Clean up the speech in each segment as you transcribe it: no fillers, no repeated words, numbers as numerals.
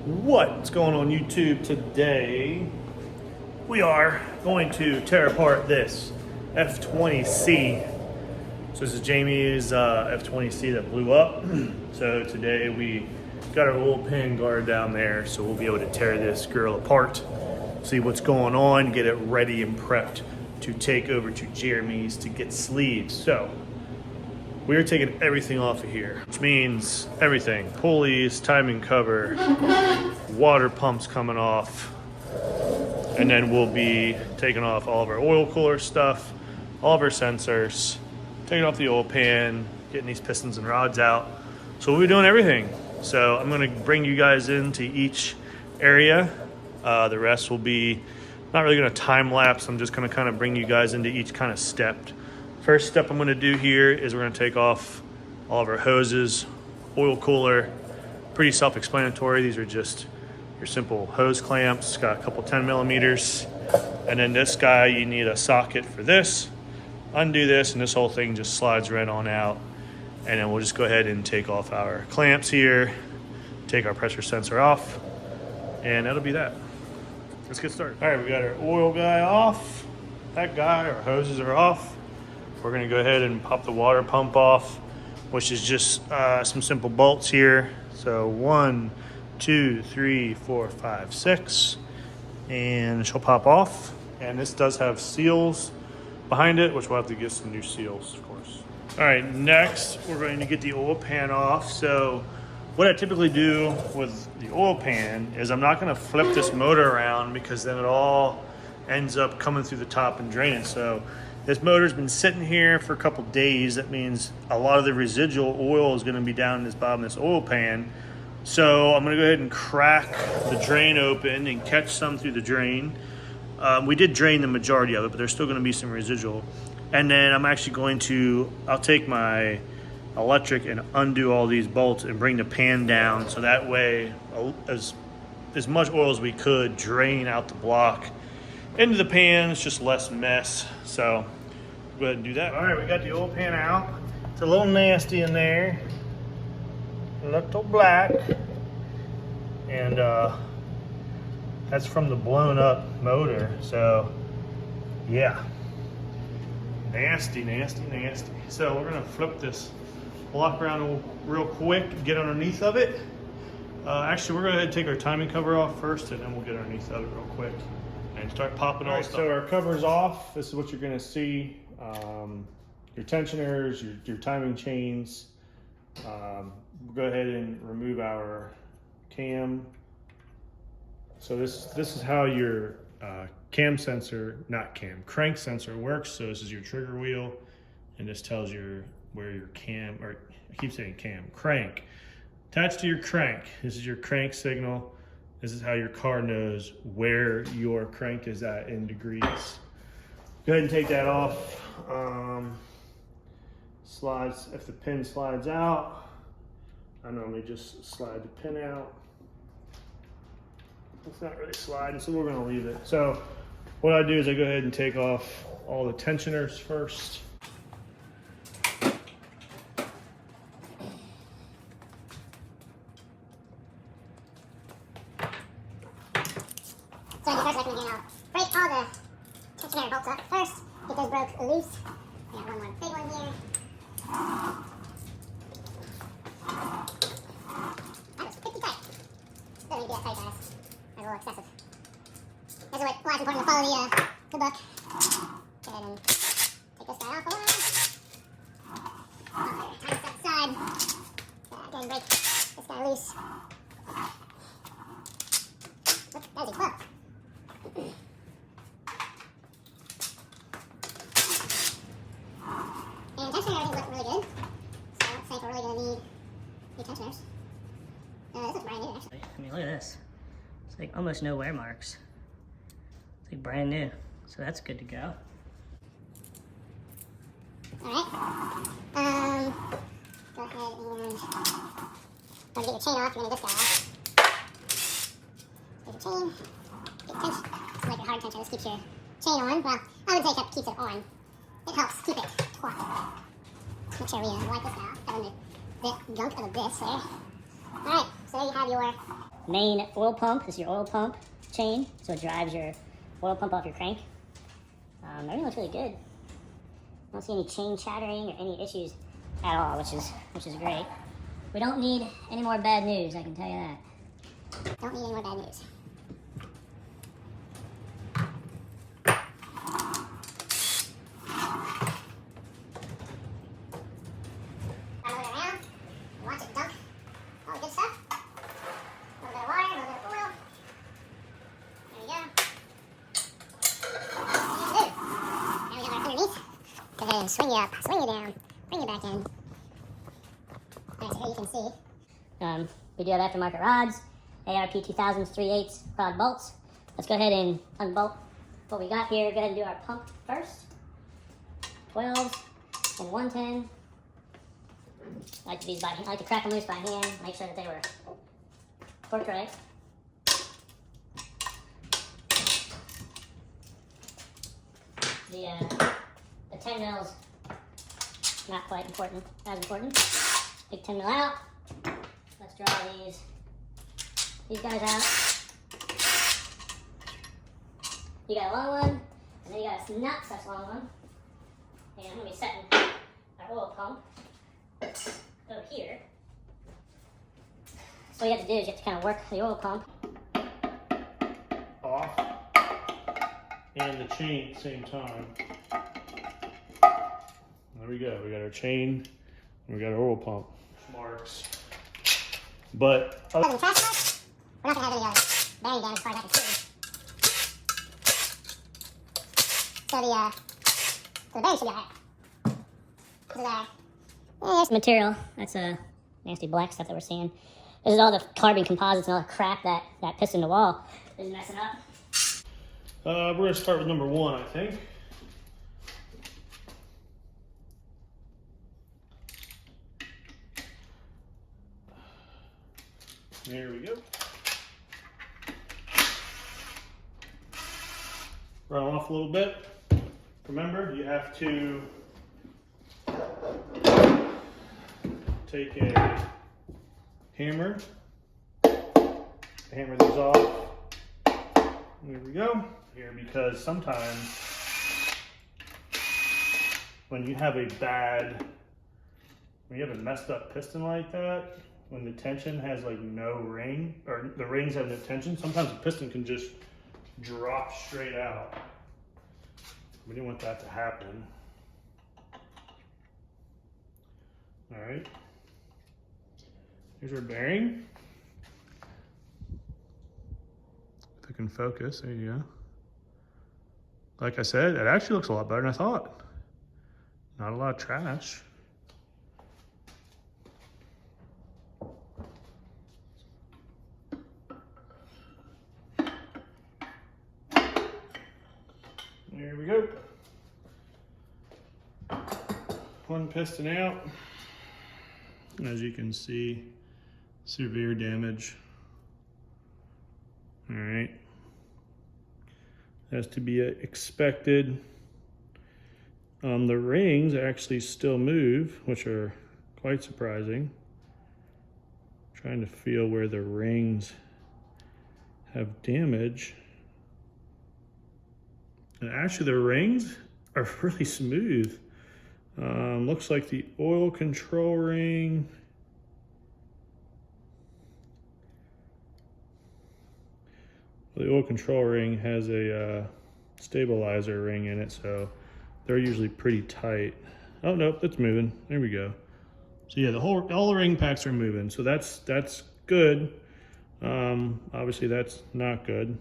What's going on YouTube today? We are going to tear apart this F20C. So this is Jamie's F20C that blew up. So today we got our oil pan guard down there, so we'll be able to tear this girl apart, see what's going on, get it ready and prepped to take over to Jeremy's to get sleeves. So we're taking everything off of here, which means everything: pulleys, timing cover, water pumps coming off, and then we'll be taking off all of our oil cooler stuff, all of our sensors, taking off the oil pan, getting these pistons and rods out. So we'll be doing everything. So I'm gonna bring you guys into each area. The rest will be not really gonna time lapse. I'm just gonna kind of bring you guys into each kind of step. First step I'm gonna do here is we're gonna take off all of our hoses, oil cooler. Pretty self-explanatory. These are just your simple hose clamps, got a couple 10 millimeters. And then this guy, you need a socket for this. Undo this and this whole thing just slides right on out. And then we'll just go ahead and take off our clamps here, take our pressure sensor off, and that'll be that. Let's get started. All right, we got our oil guy off. That guy, our hoses are off. We're gonna go ahead and pop the water pump off, which is just some simple bolts here. So 1, 2, 3, 4, 5, 6, and she'll pop off. And this does have seals behind it, which we'll have to get some new seals, of course. All right, next we're going to get the oil pan off. So what I typically do with the oil pan is I'm not gonna flip this motor around, because then it all ends up coming through the top and draining. So this motor's been sitting here for a couple days. That means a lot of the residual oil is gonna be down in this bottom of this oil pan. So I'm gonna go ahead and crack the drain open and catch some through the drain. We did drain the majority of it, but there's still gonna be some residual. And then I'm actually going to, I'll take my electric and undo all these bolts and bring the pan down, so that way as much oil as we could drain out the block into the pan. It's just less mess. So go ahead and do that. All right, we got the oil pan out. It's a little nasty in there, a little black, and that's from the blown up motor. So yeah, nasty, nasty, nasty. So we're gonna flip this block around real quick, get underneath of it. Actually, we're gonna go ahead and take our timing cover off first, and then we'll get underneath of it real quick and start popping all the stuff. So our cover's off. This is what you're gonna see. Your tensioners, your timing chains. We'll go ahead and remove our cam. So this is how your crank sensor works. So this is your trigger wheel, and this tells you where your cam, or I keep saying cam, crank. Attached to your crank, this is your crank signal. This is how your car knows where your crank is at in degrees. Go ahead and take that off. Slides, if the pin slides out, I normally just slide the pin out. It's not really sliding, so we're gonna leave it. So what I do is I go ahead and take off all the tensioners first. So the first recommend I'll break all the tensioner bolts up first, get those broke loose. I got one more big one here. That was pretty tight. Doesn't need to be that tight, guys. That's a little excessive. This is why it's important to follow the book. Go ahead and take this guy off a while. Alright, tie this outside. Go ahead and break this guy loose. Look, that was a club. And tensioner, everything looks really good. So I don't think we're really going to need new tensioners. This looks brand new, actually. I mean, look at this. It's like almost no wear marks. It's like brand new. So that's good to go. Alright. Go ahead and to get your chain off, you're going to need this guy off. There's your chain. Get tension. It's like a hard tension. This keeps your chain on. Well, I would say it keeps it on. It helps keep it taut. Make sure we wipe this out. Got in the gunk of the bits there. Alright, so there you have your main oil pump. This is your oil pump chain, so it drives your oil pump off your crank. Everything looks really good. I don't see any chain chattering or any issues at all, which is great. We don't need any more bad news, I can tell you that. Don't need any more bad news. Roll it around. Watch it dunk all the good stuff. A little bit of water, a little bit of oil. There we go. And we have our underneath. And then swing it up, swing it down, bring it back in. Alright, so here you can see. We do have aftermarket rods, ARP 2000s 3/8 rod bolts. Let's go ahead and unbolt what we got here. Go ahead and do our pump first. 12s and 110. I like to do these I like to crack them loose by hand, make sure that they were torqued right. The 10 mils, not quite important, as important. Take 10 mil out. Let's draw these guys out. You got a long one, and then you got a not such long one. And I'm gonna be setting our oil pump over here. So what you have to do is you have to kind of work the oil pump Off and the chain at the same time. There we go. We got our chain and we got our oil pump marks. But Other than trash marks, we're not going to have any bearing damage as far as I can see. So the bearing should be alright. This is our... there's material. That's nasty black stuff that we're seeing. This is all the carbon composites and all the crap that piston the wall is messing up. we're going to start with number 1, I think. There we go. Run off a little bit. Remember, you have to take a hammer, hammer these off. There we go. Here, because sometimes when you have a messed up piston like that, when the tension has like no ring, or the rings have no tension, sometimes the piston can just drop straight out. We didn't want that to happen. All right. Here's our bearing. If I can focus, there you go. Like I said, it actually looks a lot better than I thought. Not a lot of trash. There we go. One piston out. As you can see, severe damage. All right. As to be expected. The rings actually still move, which are quite surprising. Trying to feel where the rings have damage. And actually the rings are really smooth. Looks like the oil control ring. The oil control ring has a stabilizer ring in it, so they're usually pretty tight. Oh, nope, that's moving. There we go. So yeah, all the ring packs are moving, so that's good. Obviously that's not good.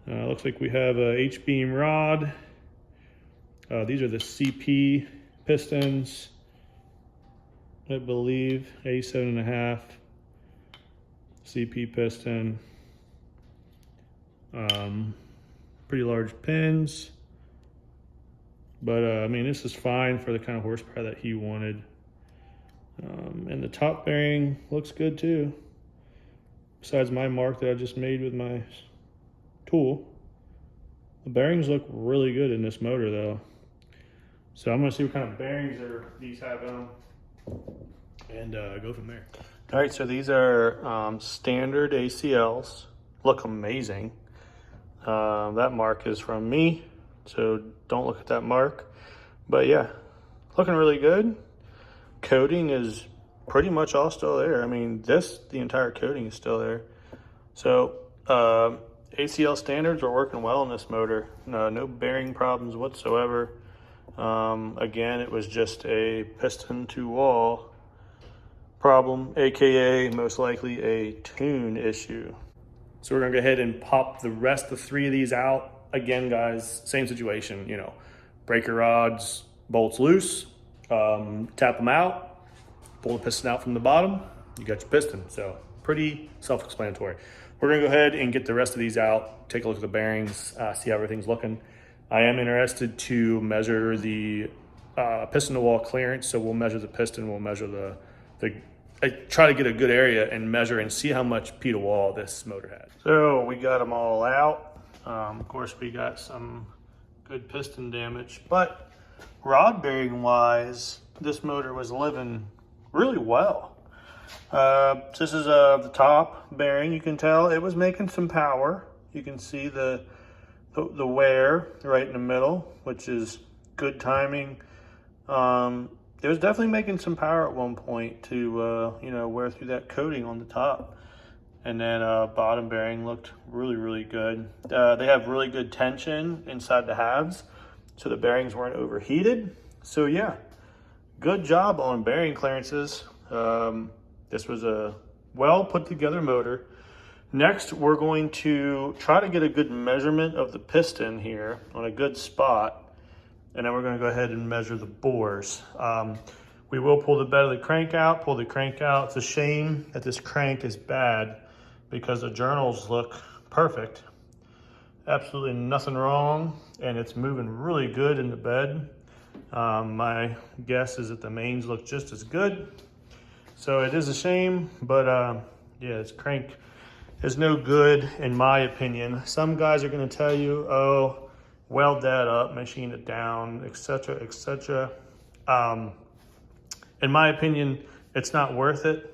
Looks like we have a H-beam rod. These are the CP pistons, I believe, 87.5 CP piston. Pretty large pins, but I mean, this is fine for the kind of horsepower that he wanted. And the top bearing looks good too, besides my mark that I just made with my tool. The bearings look really good in this motor though. So I'm gonna see what kind of bearings these have on them and go from there. All right, so these are standard ACLs. Look amazing. That mark is from me, so don't look at that mark. But yeah, looking really good. Coating is pretty much all still there. I mean, the entire coating is still there. So ACL standards are working well in this motor. No bearing problems whatsoever. Again, it was just a piston to wall problem, AKA most likely a tune issue. So we're gonna go ahead and pop the rest of 3 of these out. Again, guys, same situation, you know, breaker rods, bolts loose, tap them out, pull the piston out from the bottom, you got your piston. So pretty self-explanatory. We're gonna go ahead and get the rest of these out, take a look at the bearings, see how everything's looking. I am interested to measure the piston to wall clearance. So we'll measure the piston, we'll measure I try to get a good area and measure and see how much P to wall this motor had. So we got them all out. Of course, we got some good piston damage, but rod bearing wise, this motor was living really well. This is the top bearing. You can tell it was making some power. You can see the wear right in the middle, which is good timing. It was definitely making some power at one point to you know, wear through that coating on the top. And then bottom bearing looked really good. They have really good tension inside the halves, so the bearings weren't overheated. So yeah, good job on bearing clearances. This was a well put together motor. Next, we're going to try to get a good measurement of the piston here on a good spot. And then we're gonna go ahead and measure the bores. We will pull the bed of the crank out, pull the crank out. It's a shame that this crank is bad because the journals look perfect. Absolutely nothing wrong, and it's moving really good in the bed. My guess is that the mains look just as good. So it is a shame, but yeah, this crank is no good in my opinion. Some guys are gonna tell you, oh, weld that up, machine it down, etc., etc. In my opinion, it's not worth it.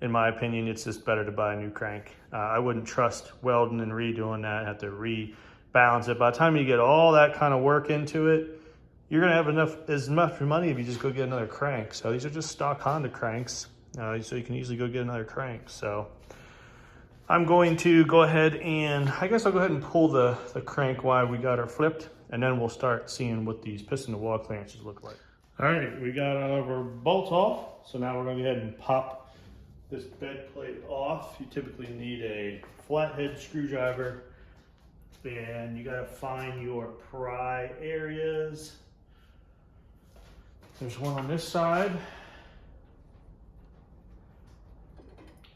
In my opinion, it's just better to buy a new crank. I wouldn't trust welding and redoing that, have to rebalance it. By the time you get all that kind of work into it, you're gonna have as much money if you just go get another crank. So these are just stock Honda cranks, so you can easily go get another crank. So I'm going to go ahead and, I guess I'll go ahead and pull the crank while we got her flipped, and then we'll start seeing what these piston to wall clearances look like. All right, we got our bolts off. So now we're gonna go ahead and pop this bed plate off. You typically need a flathead screwdriver, and you gotta find your pry areas. There's one on this side.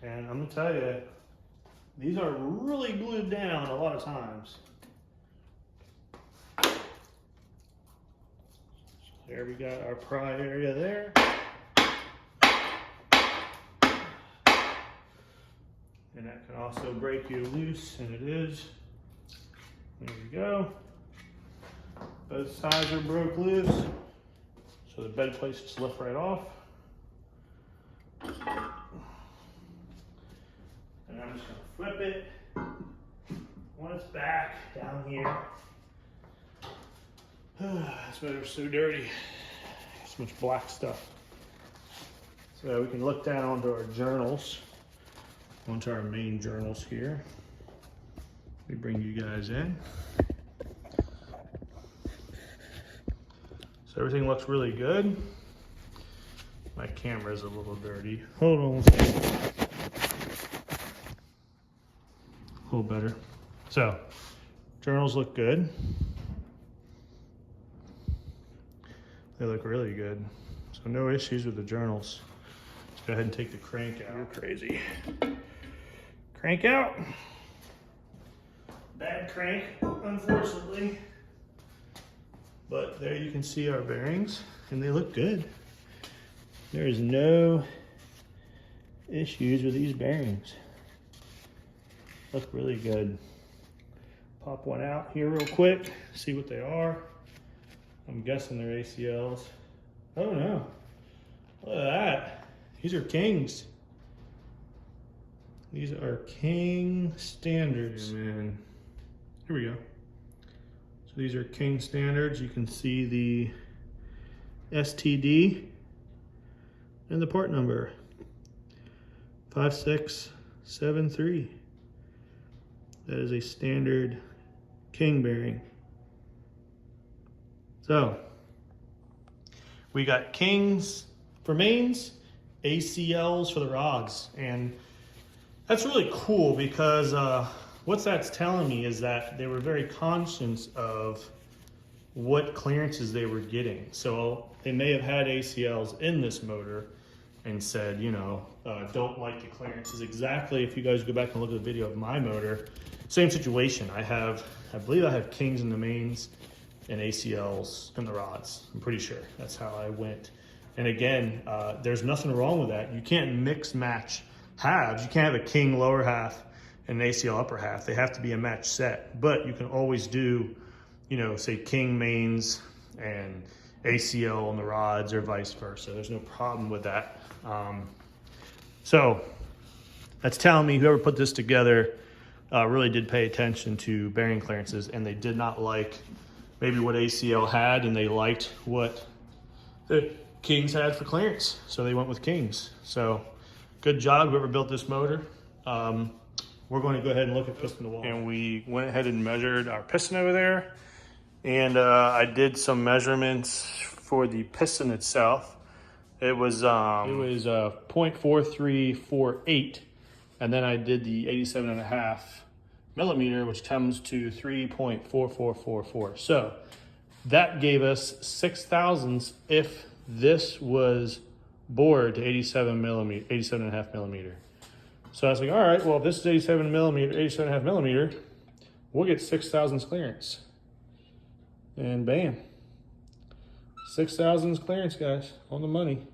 And I'm gonna tell you, these are really glued down a lot of times. There we got our pry area there. And that can also break you loose, and it is. There we go. Both sides are broke loose. So the bed plates just lift right off. And I'm just gonna flip it on its back down here. This motor's so dirty. So much black stuff. So we can look down onto our journals, onto our main journals here. We bring you guys in. So everything looks really good. My camera's a little dirty. Hold on one second. A little better. So, journals look good. They look really good. So no issues with the journals. Let's go ahead and take the crank out. You're crazy. Crank out. Bad crank, unfortunately. But there you can see our bearings, and they look good. There is no issues with these bearings. Look really good. Pop one out here real quick, see what they are. I'm guessing they're ACLs. Oh no, look at that. These are Kings. These are King standards. And here we go. So these are King standards. You can see the STD and the part number 5673. That is a standard King bearing. So we got Kings for mains, ACLs for the rods, and that's really cool because what that's telling me is that they were very conscious of what clearances they were getting. So they may have had ACLs in this motor and said, you know, don't like the clearances. Exactly, if you guys go back and look at the video of my motor, same situation. I believe I have Kings in the mains and ACLs in the rods. I'm pretty sure that's how I went. And again, there's nothing wrong with that. You can't mix match halves. You can't have a King lower half and an ACL upper half. They have to be a match set, but you can always do, you know, say King mains and ACL on the rods or vice versa. There's no problem with that. So that's telling me whoever put this together really did pay attention to bearing clearances, and they did not like maybe what ACL had, and they liked what the Kings had for clearance. So they went with Kings. So good job, whoever built this motor. We're going to go ahead and look at piston to wall. And we went ahead and measured our piston over there. And I did some measurements for the piston itself. It was 0.4348, and then I did the 87.5 millimeter, which comes to 3.4444. So that gave us 6 thousandths if this was bored to 87.5 millimeter. So I was like, all right, well, if this is 87.5 millimeter, we'll get 6 thousandths clearance. And bam, 6 thousandths clearance, guys, on the money.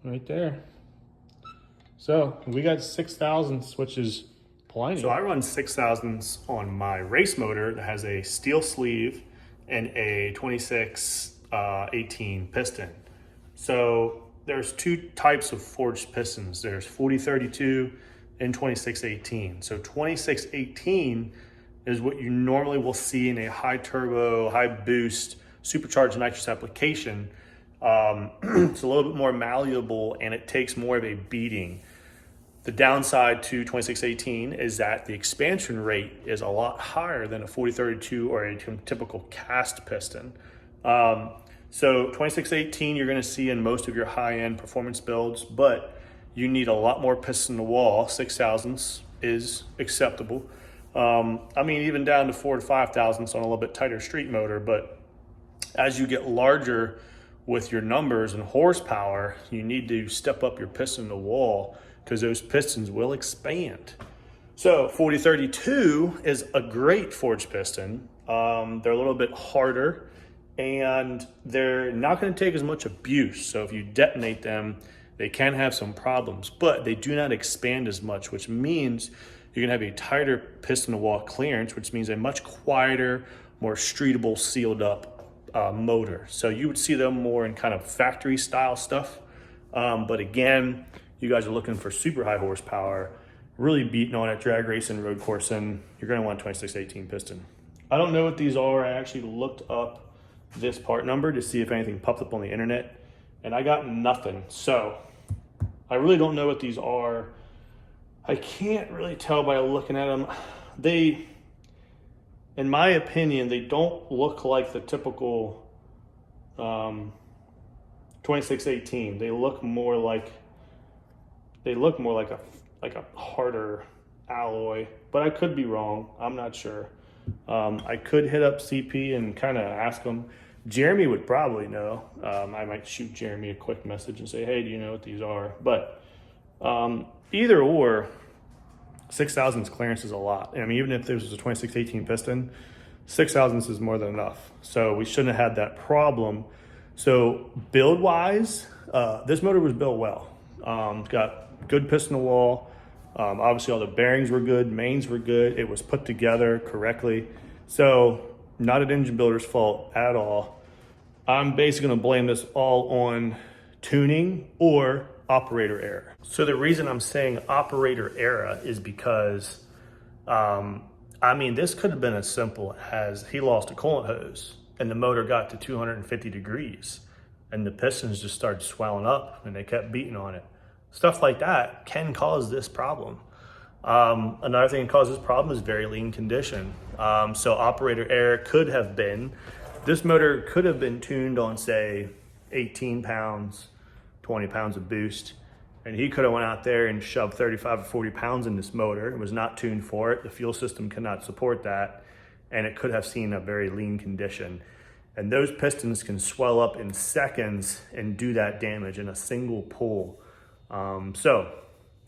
Right there. So we got 6 thousandths, which is plenty. So I run 6 thousandths on my race motor that has a steel sleeve and a 2618 piston. So there's two types of forged pistons. There's 4032 and 2618. So 2618 is what you normally will see in a high turbo, high boost, supercharged nitrous application. It's a little bit more malleable and it takes more of a beating. The downside to 2618 is that the expansion rate is a lot higher than a 4032 or a typical cast piston. So 2618 you're gonna see in most of your high-end performance builds, but you need a lot more piston to wall. 6 thousandths is acceptable. I mean, even down to 4 to 5 thousandths on a little bit tighter street motor, but as you get larger with your numbers and horsepower, you need to step up your piston to wall because those pistons will expand. So 4032 is a great forged piston. They're a little bit harder and they're not going to take as much abuse. So if you detonate them, they can have some problems, but they do not expand as much, which means you're gonna have a tighter piston to wall clearance, which means a much quieter, more streetable, sealed up motor. So you would see them more in kind of factory style stuff. But again, you guys are looking for super high horsepower, really beating on it, drag racing, road coursing, you're gonna want a 2618 piston. I don't know what these are. I actually looked up this part number to see if anything popped up on the internet, and I got nothing. So I really don't know what these are. I can't really tell by looking at them. They, in my opinion, they don't look like the typical 2618. They look more like a harder alloy, but I could be wrong. I'm not sure. I could hit up CP and kind of ask them. Jeremy would probably know. I might shoot Jeremy a quick message and say, hey, do you know what these are? But either or, 6 thousandths clearance is a lot. I mean, even if this was a 2618 piston, 6 thousandths is more than enough. So we shouldn't have had that problem. So build wise, this motor was built well. Got good piston to wall. Obviously all the bearings were good, mains were good. It was put together correctly. So not an engine builder's fault at all. I'm basically gonna blame this all on tuning or operator error. So the reason I'm saying operator error is because, I mean, this could have been as simple as he lost a coolant hose and the motor got to 250 degrees and the pistons just started swelling up and they kept beating on it. Stuff like that can cause this problem. Another thing that causes this problem is very lean condition. So operator error could have been, this motor could have been tuned on, say, 18 pounds, 20 pounds of boost, and he could have went out there and shoved 35 or 40 pounds in this motor. It was not tuned for it. The fuel system cannot support that, and it could have seen a very lean condition. And those pistons can swell up in seconds and do that damage in a single pull. So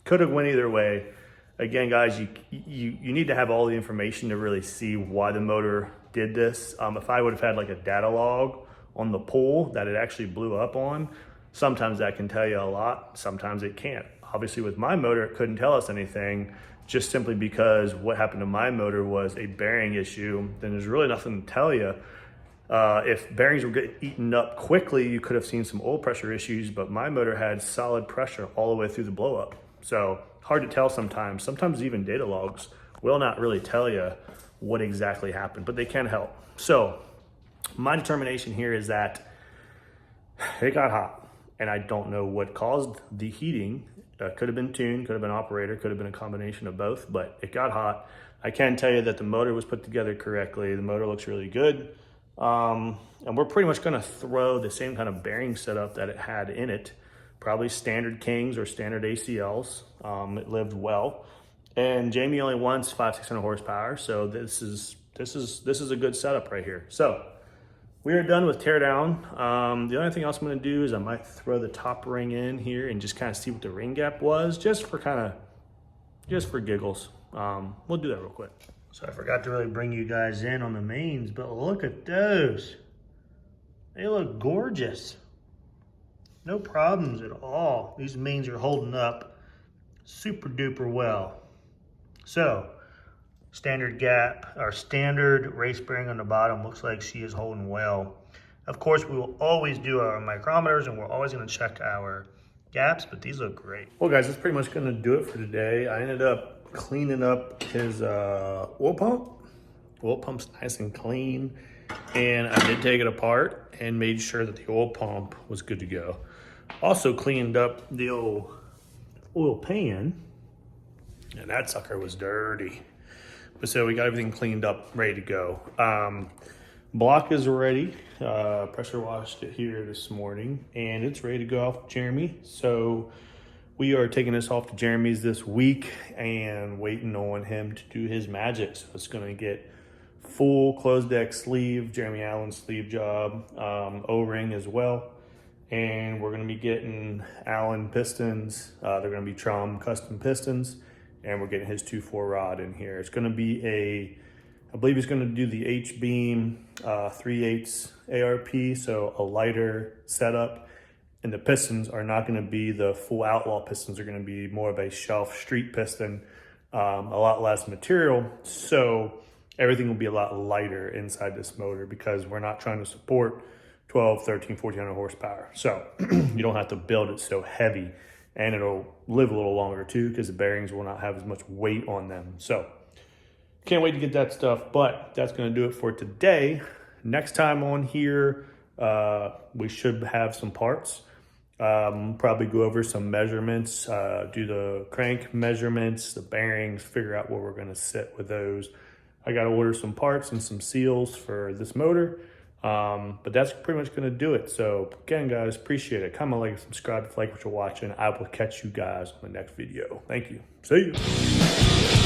could have went either way. Again, guys, you need to have all the information to really see why the motor did this. If I would have had like a data log on the pull that it actually blew up on, sometimes that can tell you a lot, sometimes it can't. Obviously with my motor, it couldn't tell us anything, just simply because what happened to my motor was a bearing issue. Then there's really nothing to tell you. If bearings were getting eaten up quickly, you could have seen some oil pressure issues, but my motor had solid pressure all the way through the blow up. So hard to tell sometimes. Sometimes even data logs will not really tell you what exactly happened, but they can help. So my determination here is that it got hot, and I don't know what caused the heating. Could have been tuned, could have been operator, could have been a combination of both, but it got hot. I can tell you that the motor was put together correctly. The motor looks really good. And we're pretty much gonna throw the same kind of bearing setup that it had in it, probably standard Kings or standard ACLs. It lived well. And Jamie only wants 500-600 horsepower, so this is a good setup right here. So we are done with teardown. The only thing else I'm gonna do is I might throw the top ring in here and just kind of see what the ring gap was, just for giggles. We'll do that real quick. So I forgot to really bring you guys in on the mains, but look at those. They look gorgeous. No problems at all. These mains are holding up super duper well. So, standard gap, or standard race bearing on the bottom looks like she is holding well. Of course, we will always do our micrometers and we're always gonna check our gaps, but these look great. Well guys, that's pretty much gonna do it for today. I ended up cleaning up his oil pump. Oil pump's nice and clean. And I did take it apart and made sure that the oil pump was good to go. Also cleaned up the old oil pan, and that sucker was dirty. But so we got everything cleaned up, ready to go. Block is ready. Pressure washed it here this morning, and it's ready to go off with Jeremy. So we are taking this off to Jeremy's this week and waiting on him to do his magic. So it's gonna get full closed deck sleeve, Jeremy Allen sleeve job, O-ring as well. And we're gonna be getting Allen pistons. They're gonna be Trom custom pistons, and we're getting his 2.4 rod in here. It's gonna be I believe he's gonna do the H-beam 3/8 ARP, so a lighter setup. And the pistons are not gonna be the full Outlaw pistons. They're gonna be more of a shelf street piston, a lot less material. So everything will be a lot lighter inside this motor because we're not trying to support 12, 13, 1400 horsepower. So you don't have to build it so heavy, and it'll live a little longer too because the bearings will not have as much weight on them. So can't wait to get that stuff, but that's gonna do it for today. Next time on here, we should have some parts. Probably go over some measurements, do the crank measurements, the bearings, figure out where we're gonna sit with those. I gotta order some parts and some seals for this motor, but that's pretty much gonna do it. So again, guys, appreciate it. Comment, like, subscribe if you like what you're watching. I will catch you guys on the next video. Thank you. See you.